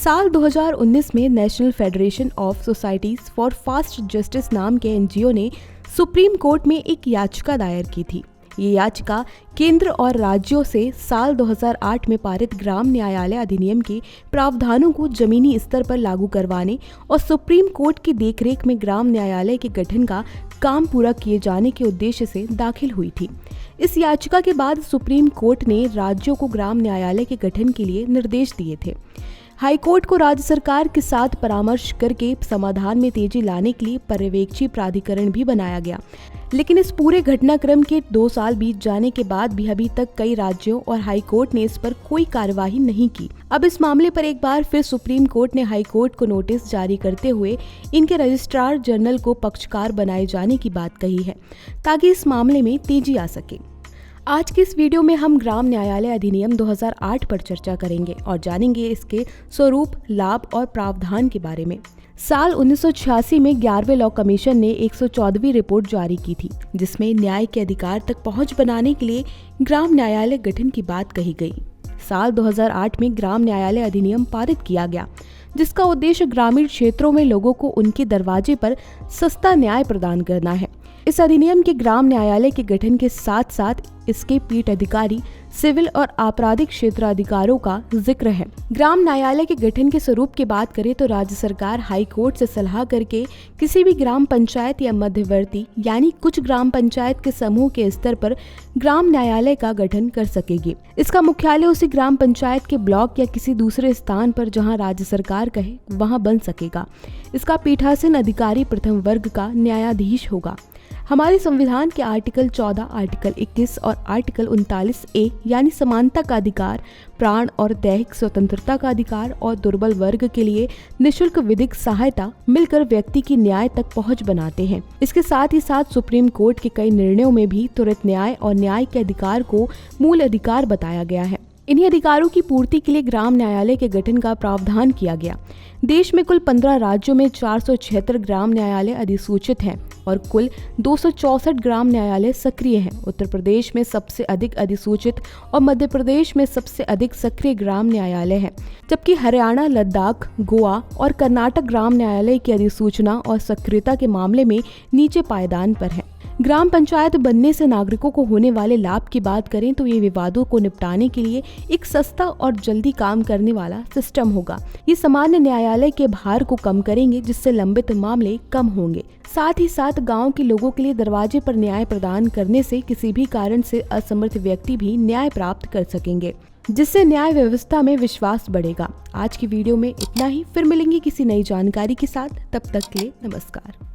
साल 2019 में national federation of societies for fast justice नाम के एनजीओ ने सुप्रीम कोर्ट में एक याचिका दायर की थी। ये याचिका केंद्र और राज्यों से साल 2008 में पारित ग्राम न्यायालय अधिनियम के प्रावधानों को जमीनी स्तर पर लागू करवाने और सुप्रीम कोर्ट की देखरेख में ग्राम न्यायालय के गठन का काम पूरा किए जाने के उद्देश्य से दाखिल हुई थी। इस याचिका के बाद सुप्रीम कोर्ट ने राज्यों को ग्राम न्यायालय के गठन के लिए निर्देश दिए थे। हाई कोर्ट को राज्य सरकार के साथ परामर्श करके समाधान में तेजी लाने के लिए पर्यवेक्षी प्राधिकरण भी बनाया गया, लेकिन इस पूरे घटनाक्रम के 2 साल बीत जाने के बाद भी अभी तक कई राज्यों और हाई कोर्ट ने इस पर कोई कार्यवाही नहीं की। अब इस मामले पर एक बार फिर सुप्रीम कोर्ट ने हाई कोर्ट को नोटिस जारी करते हुए इनके रजिस्ट्रार जनरल को पक्षकार बनाए जाने की बात कही है, ताकि इस मामले में तेजी आ सके। आज की इस वीडियो में हम ग्राम न्यायालय अधिनियम 2008 पर चर्चा करेंगे और जानेंगे इसके स्वरूप, लाभ और प्रावधान के बारे में। साल 1986 में 11वें लॉ कमीशन ने 114वीं रिपोर्ट जारी की थी, जिसमें न्याय के अधिकार तक पहुंच बनाने के लिए ग्राम न्यायालय गठन की बात कही गई। साल 2008 में ग्राम न्यायालय अधिनियम पारित किया गया, जिसका उद्देश्य ग्रामीण क्षेत्रों में लोगों को उनके दरवाजे पर सस्ता न्याय प्रदान करना है। इस अधिनियम के ग्राम न्यायालय के गठन के साथ साथ इसके पीठ अधिकारी, सिविल और आपराधिक क्षेत्र अधिकारों का जिक्र है। ग्राम न्यायालय के गठन के स्वरूप की बात करें तो राज्य सरकार हाई कोर्ट से सलाह करके किसी भी ग्राम पंचायत या मध्यवर्ती यानी कुछ ग्राम पंचायत के समूह के स्तर पर ग्राम न्यायालय का गठन कर सकेगी। इसका मुख्यालय उसी ग्राम पंचायत के ब्लॉक या किसी दूसरे स्थान पर जहां राज्य सरकार कहे वहां बन सकेगा। इसका पीठासीन अधिकारी प्रथम वर्ग का न्यायाधीश होगा। हमारे संविधान के आर्टिकल 14, आर्टिकल 21 और आर्टिकल 39A यानी समानता का अधिकार, प्राण और दैहिक स्वतंत्रता का अधिकार और दुर्बल वर्ग के लिए निःशुल्क विधिक सहायता मिलकर व्यक्ति की न्याय तक पहुंच बनाते हैं। इसके साथ ही साथ सुप्रीम कोर्ट के कई निर्णयों में भी त्वरित न्याय और न्याय के अधिकार को मूल अधिकार बताया गया है। इन्हीं अधिकारों की पूर्ति के लिए ग्राम न्यायालय के गठन का प्रावधान किया गया। देश में कुल 15 राज्यों में 476 ग्राम न्यायालय अधिसूचित हैं और कुल 264 ग्राम न्यायालय सक्रिय हैं। उत्तर प्रदेश में सबसे अधिक अधिसूचित और मध्य प्रदेश में सबसे अधिक सक्रिय ग्राम न्यायालय है, जबकि हरियाणा, लद्दाख, गोवा और कर्नाटक ग्राम न्यायालय की अधिसूचना और सक्रियता के मामले में नीचे पायदान पर है। ग्राम पंचायत बनने से नागरिकों को होने वाले लाभ की बात करें तो ये विवादों को निपटाने के लिए एक सस्ता और जल्दी काम करने वाला सिस्टम होगा। ये सामान्य न्यायालय के भार को कम करेंगे, जिससे लंबित मामले कम होंगे। साथ ही साथ गांव के लोगों के लिए दरवाजे पर न्याय प्रदान करने से किसी भी कारण से असमर्थ व्यक्ति भी न्याय प्राप्त कर सकेंगे, जिससे न्याय व्यवस्था में विश्वास बढ़ेगा। आज की वीडियो में इतना ही, फिर मिलेंगे किसी नई जानकारी के साथ। तब तक के लिए नमस्कार।